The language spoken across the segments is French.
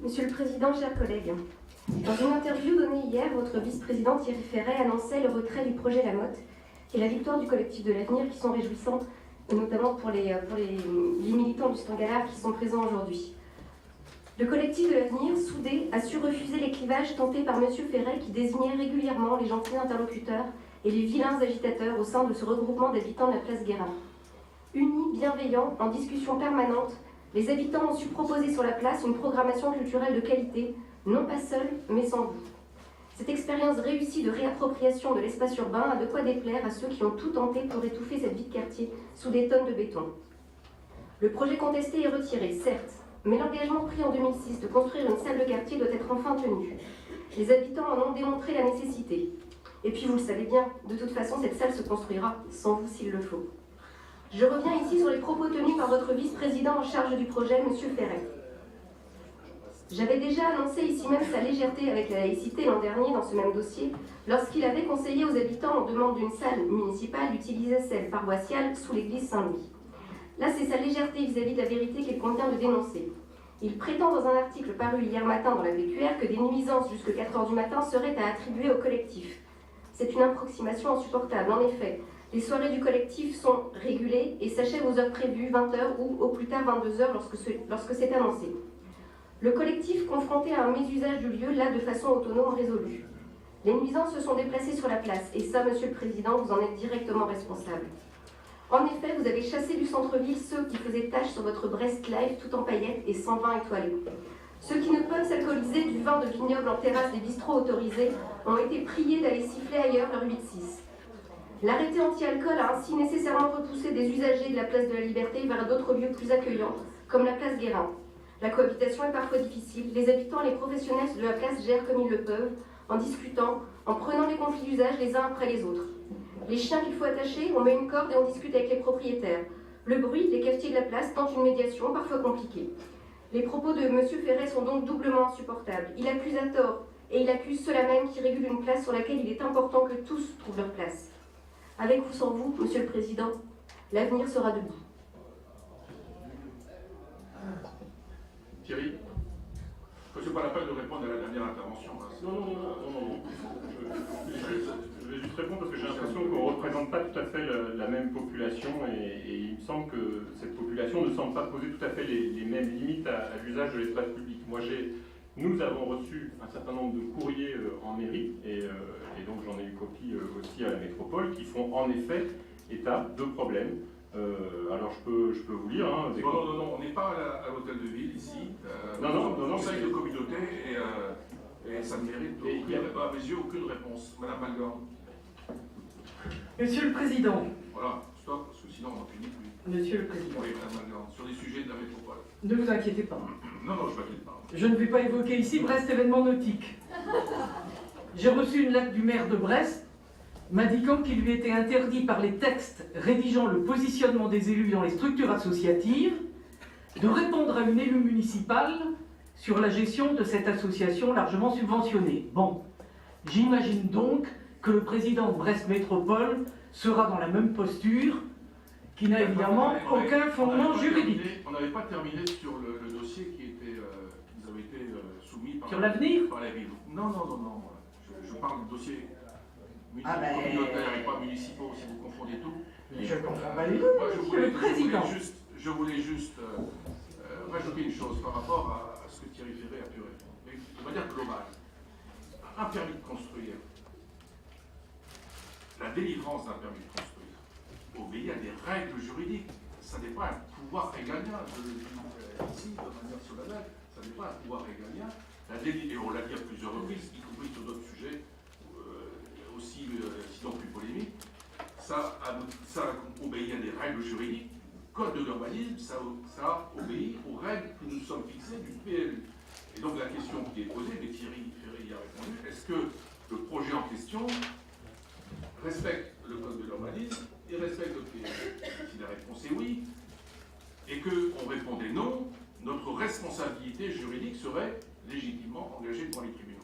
Monsieur le Président, chers collègues, dans une interview donnée hier, votre vice-président Thierry Ferret annonçait le retrait du projet Lamotte et la victoire du collectif de l'avenir qui sont réjouissants, notamment pour les militants du Stangala qui sont présents aujourd'hui. Le collectif de l'avenir, soudé, a su refuser les clivages tentés par M. Ferret qui désignait régulièrement les gentils interlocuteurs et les vilains agitateurs au sein de ce regroupement d'habitants de la place Guérin. Unis, bienveillants, en discussion permanente, les habitants ont su proposer sur la place une programmation culturelle de qualité, non pas seuls, mais sans vous. Cette expérience réussie de réappropriation de l'espace urbain a de quoi déplaire à ceux qui ont tout tenté pour étouffer cette vie de quartier sous des tonnes de béton. Le projet contesté est retiré, certes, mais l'engagement pris en 2006 de construire une salle de quartier doit être enfin tenu. Les habitants en ont démontré la nécessité. Et puis vous le savez bien, de toute façon cette salle se construira sans vous s'il le faut. Je reviens ici sur les propos tenus par votre vice-président en charge du projet, M. Ferret. J'avais déjà annoncé ici même sa légèreté avec la laïcité l'an dernier dans ce même dossier, lorsqu'il avait conseillé aux habitants en demande d'une salle municipale d'utiliser celle paroissiale sous l'église Saint-Louis. Là, c'est sa légèreté vis-à-vis de la vérité qu'il convient de dénoncer. Il prétend dans un article paru hier matin dans la VQR que des nuisances jusqu'à 4 h du matin seraient à attribuer au collectif. C'est une approximation insupportable. En effet, les soirées du collectif sont régulées et s'achèvent aux heures prévues, 20 h ou au plus tard 22 h lorsque c'est annoncé. Le collectif, confronté à un mésusage du lieu, l'a de façon autonome résolue. Les nuisances se sont déplacées sur la place, et ça, Monsieur le Président, vous en êtes directement responsable. En effet, vous avez chassé du centre-ville ceux qui faisaient tache sur votre Brest Live tout en paillettes et sans vin étoilé. Ceux qui ne peuvent s'alcooliser du vin de vignoble en terrasse des bistrots autorisés ont été priés d'aller siffler ailleurs leur 8-6. L'arrêté anti-alcool a ainsi nécessairement repoussé des usagers de la place de la Liberté vers d'autres lieux plus accueillants, comme la place Guérin. La cohabitation est parfois difficile, les habitants et les professionnels de la place gèrent comme ils le peuvent, en discutant, en prenant les conflits d'usage les uns après les autres. Les chiens qu'il faut attacher, on met une corde et on discute avec les propriétaires. Le bruit, les cafetiers de la place tentent une médiation, parfois compliquée. Les propos de M. Ferret sont donc doublement insupportables. Il accuse à tort, et il accuse ceux-là même qui régulent une place sur laquelle il est important que tous trouvent leur place. Avec ou sans vous, Monsieur le Président, l'avenir sera debout. Thierry, c'est pas la peine de répondre à la dernière intervention. Hein. Non. Je vais juste répondre parce que j'ai l'impression qu'on ne représente pas tout à fait la même population et il me semble que cette population ne semble pas poser tout à fait les mêmes limites à l'usage de l'espace public. Nous avons reçu un certain nombre de courriers en mairie et donc j'en ai eu copie aussi à la métropole qui font en effet état de problèmes. Alors je peux vous lire. Hein, non, on n'est pas à l'hôtel de ville ici. Non. Conseil de communauté et ça ne mérite à mes yeux aucune réponse. Madame Malgorn. Monsieur le Président. Voilà, stop, parce que sinon on n'en finit plus. Monsieur le Président. Oui, Madame Malgorn, sur les sujets de la métropole. Ne vous inquiétez pas. Non, je ne m'inquiète pas. Je ne vais pas évoquer ici Brest événement nautique. J'ai reçu une lettre du maire de Brest m'indiquant qu'il lui était interdit par les textes rédigeant le positionnement des élus dans les structures associatives de répondre à une élue municipale sur la gestion de cette association largement subventionnée. Bon, j'imagine donc que le président de Brest Métropole sera dans la même posture, qui n'a évidemment aucun fondement juridique. On n'avait pas terminé sur le dossier qui avait été soumis par, sur l'avenir par la ville. Non. Je parle du dossier communautaire et pas municipaux, si vous confondez tout. Je comprends pas les deux, monsieur le président. Je voulais juste rajouter une chose par rapport à ce que Thierry Ferret a pu répondre. Mais de manière globale, un permis de construire, la délivrance d'un permis de construire, obéit à des règles juridiques. Ça n'est pas un pouvoir régalien. Je le dis ici de manière solennelle, ça n'est pas un pouvoir régalien. Et on l'a dit à plusieurs reprises, y compris sur d'autres sujets, aussi, sinon plus polémiques, ça obéit à des règles juridiques. Code de l'urbanisme, ça obéit aux règles que nous sommes fixées du PLU. Et donc la question qui est posée, mais Thierry Ferret y a répondu, est-ce que le projet en question respecte le code de l'urbanisme et respecte le PLU? Si la réponse est oui, et qu'on répondait non, notre responsabilité juridique serait légitimement engagée devant les tribunaux.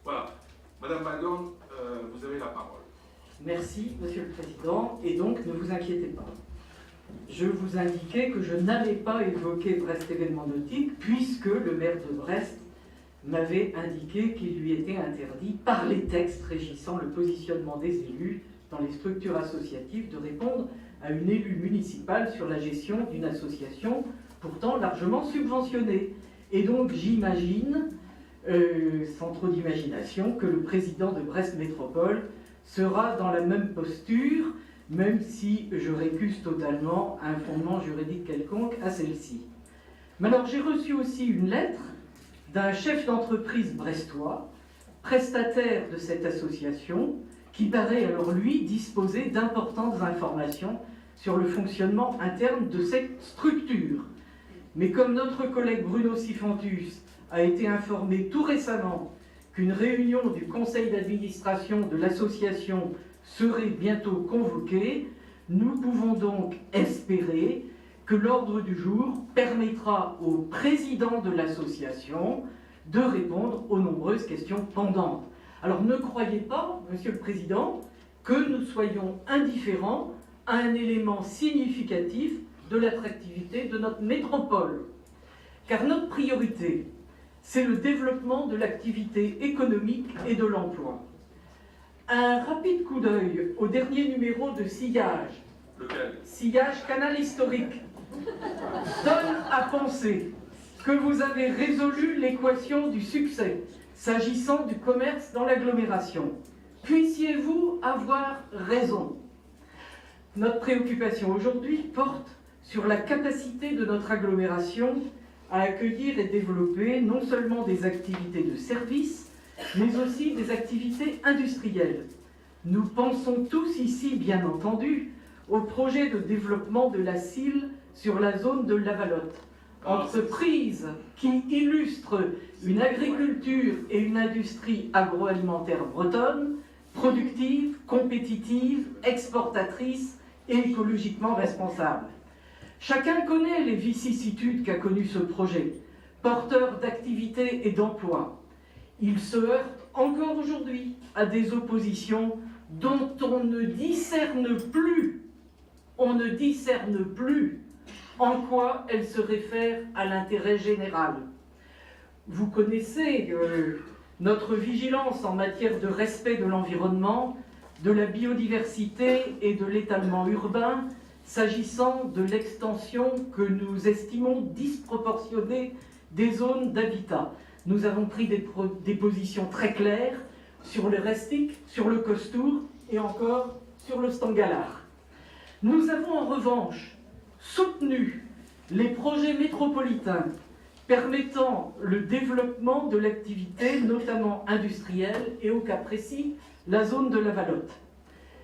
Voilà. Madame Malgorn, vous avez la parole. Merci, Monsieur le Président. Et donc, ne vous inquiétez pas. Je vous indiquais que je n'allais pas évoquer Brest événement nautique, puisque le maire de Brest m'avait indiqué qu'il lui était interdit par les textes régissant le positionnement des élus dans les structures associatives de répondre à une élue municipale sur la gestion d'une association pourtant largement subventionnée. Et donc j'imagine, sans trop d'imagination, que le président de Brest Métropole sera dans la même posture, même si je récuse totalement un fondement juridique quelconque à celle-ci. Mais alors j'ai reçu aussi une lettre d'un chef d'entreprise brestois, prestataire de cette association, qui paraît alors lui disposer d'importantes informations sur le fonctionnement interne de cette structure. Mais comme notre collègue Bruno Sifantus a été informé tout récemment qu'une réunion du conseil d'administration de l'association serait bientôt convoquée, nous pouvons donc espérer que l'ordre du jour permettra au président de l'association de répondre aux nombreuses questions pendantes. Alors ne croyez pas, Monsieur le Président, que nous soyons indifférents à un élément significatif de l'attractivité de notre métropole. Car notre priorité, c'est le développement de l'activité économique et de l'emploi. Un rapide coup d'œil au dernier numéro de Sillage, Sillage Canal Historique, donne à penser que vous avez résolu l'équation du succès s'agissant du commerce dans l'agglomération. Puissiez-vous avoir raison. Notre préoccupation aujourd'hui porte sur la capacité de notre agglomération à accueillir et développer non seulement des activités de services, mais aussi des activités industrielles. Nous pensons tous ici, bien entendu, au projet de développement de la CIL sur la zone de Lavalotte, entreprise qui illustre une agriculture et une industrie agroalimentaire bretonne, productive, compétitive, exportatrice et écologiquement responsable. Chacun connaît les vicissitudes qu'a connues ce projet, porteur d'activité et d'emploi. Il se heurte encore aujourd'hui à des oppositions dont on ne discerne plus en quoi elles se réfèrent à l'intérêt général. Vous connaissez notre vigilance en matière de respect de l'environnement, de la biodiversité et de l'étalement urbain, s'agissant de l'extension que nous estimons disproportionnée des zones d'habitat. Nous avons pris des positions très claires sur le Restic, sur le Costour et encore sur le Stangalar. Nous avons en revanche soutenu les projets métropolitains permettant le développement de l'activité, notamment industrielle, et au cas précis, la zone de Lavalotte.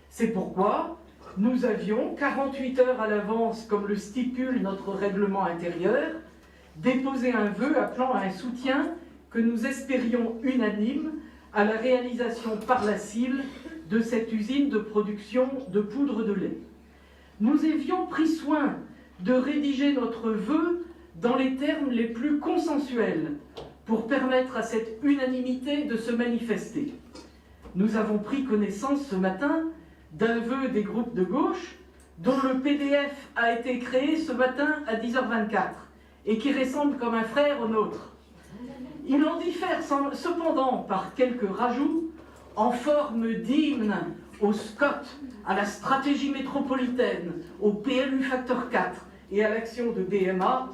C'est pourquoi nous avions, 48 heures à l'avance, comme le stipule notre règlement intérieur, déposé un vœu appelant à un soutien que nous espérions unanime à la réalisation par la CIL de cette usine de production de poudre de lait. Nous avions pris soin de rédiger notre vœu dans les termes les plus consensuels pour permettre à cette unanimité de se manifester. Nous avons pris connaissance ce matin d'un vœu des groupes de gauche dont le PDF a été créé ce matin à 10h24 et qui ressemble comme un frère au nôtre. Il en diffère cependant par quelques rajouts en forme d'hymne au SCOT, à la stratégie métropolitaine, au PLU Facteur 4 et à l'action de BMA,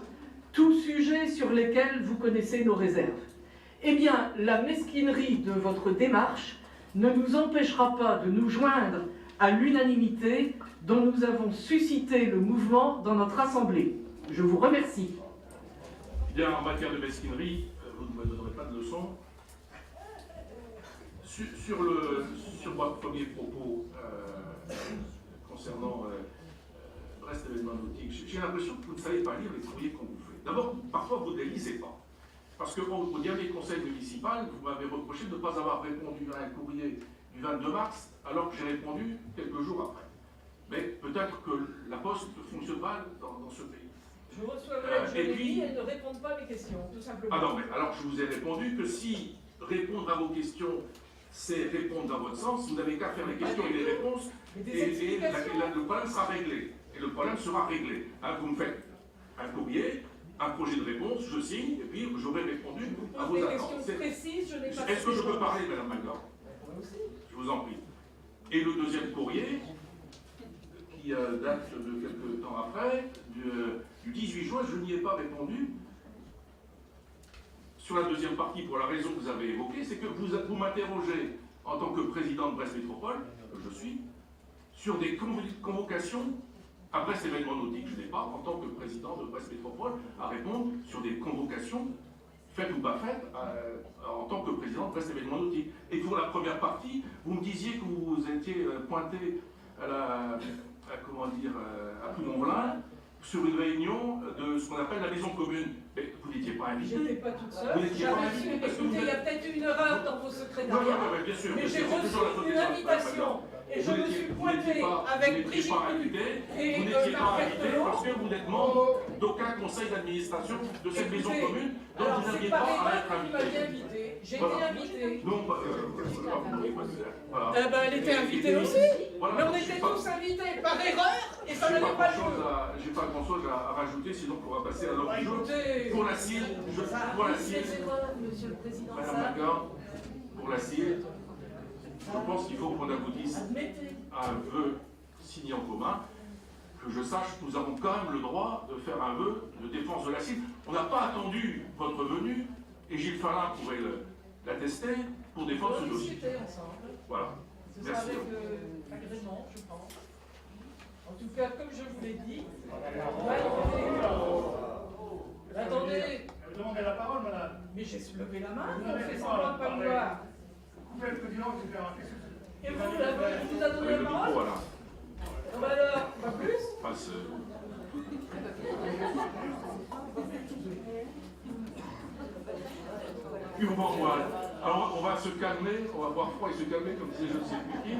tous sujets sur lesquels vous connaissez nos réserves. Eh bien, la mesquinerie de votre démarche ne nous empêchera pas de nous joindre à l'unanimité dont nous avons suscité le mouvement dans notre Assemblée. Je vous remercie. Bien, en matière de mesquinerie, vous ne me donnerez pas de leçon. Sur votre premier propos concernant Brest événement nautique, j'ai l'impression que vous ne savez pas lire les courriers qu'on vous fait. D'abord, parfois vous ne les lisez pas. Parce qu'au dernier conseil municipal, vous m'avez reproché de ne pas avoir répondu à un courrier du 22 mars, alors que j'ai répondu quelques jours après. Mais peut-être que la Poste fonctionne mal dans ce pays. Je reçois je l'ai dit, elles ne répondent pas à mes questions, tout simplement. Ah non, mais alors je vous ai répondu que si répondre à vos questions, c'est répondre dans votre sens, vous n'avez qu'à faire les questions et les réponses, et le problème sera réglé. Et le problème sera réglé. Hein, vous me faites un courrier, un projet de réponse, je signe, et puis j'aurai répondu à vos Des attentes. questions précises, je n'ai pas... Est-ce que je peux parler, Madame Magor? Je vous en prie. Et le deuxième courrier, qui date de quelques temps après, du 18 juin, je n'y ai pas répondu. Sur la deuxième partie, pour la raison que vous avez évoquée, c'est que vous m'interrogez en tant que président de Brest Métropole, que je suis, sur des convocations à Brest Événements Nautiques. Je n'ai pas, en tant que président de Brest Métropole, à répondre sur des convocations faites ou pas faites en tant que président de Brest Événements Nautiques. Et pour la première partie, vous me disiez que vous étiez pointé à Ploumonvelin sur une réunion de ce qu'on appelle la maison commune. Mais vous n'étiez pas invité. Je n'étais pas toute seule. Vous n'étiez pas invité parce que vous Écoutez, il y a êtes... peut-être une erreur dans vos Non, secrétariats. bien sûr. Mais j'ai c'est toujours la reçu faute une des autres. invitation et je me suis pointée avec Brigitte Vous n'étiez pas invité parce que vous êtes membre d'aucun conseil d'administration de cette maison commune, donc alors vous c'est n'aviez par pas à erreur être que vous m'aviez invité. invité. J'ai Voilà. été invitée. Non, voilà. Elle était invitée aussi. Voilà, Mais on j'ai était pas- tous invités par erreur et ça j'ai n'allait pas grand-chose jouer. j'ai pas grand-chose à rajouter, sinon on va passer à l'ordre du jour. Écoutez, Pour la CIL, pour la CIL, Excusez-moi, Monsieur le Président, Madame ça. Lagarde, pour la CIL, je pense qu'il faut qu'on aboutisse Admettez. à un vœu signé en commun. Que je sache, nous avons quand même le droit de faire un vœu de défense de la CIL. On n'a pas attendu votre venue, et Gilles Fallin pourrait l'attester, pour défendre ce on dossier. discutait ensemble. Voilà. Ce sera Merci. avec agrément, je pense. En tout cas, comme je vous l'ai dit, attendez, Vous demandez la parole, madame. mais j'ai levé la main, Vous on n'avez fait pas semblant de pas parlé. me voir. Vous êtes le président, etc. Qu'est-ce que c'est? Et vous, là, on vous a donné Avec la le micro, parole? voilà. Ah bah alors, pas plus? Passe, Urbain Royal. Alors on va se calmer, on va boire froid et se calmer, comme disait je ne sais plus qui.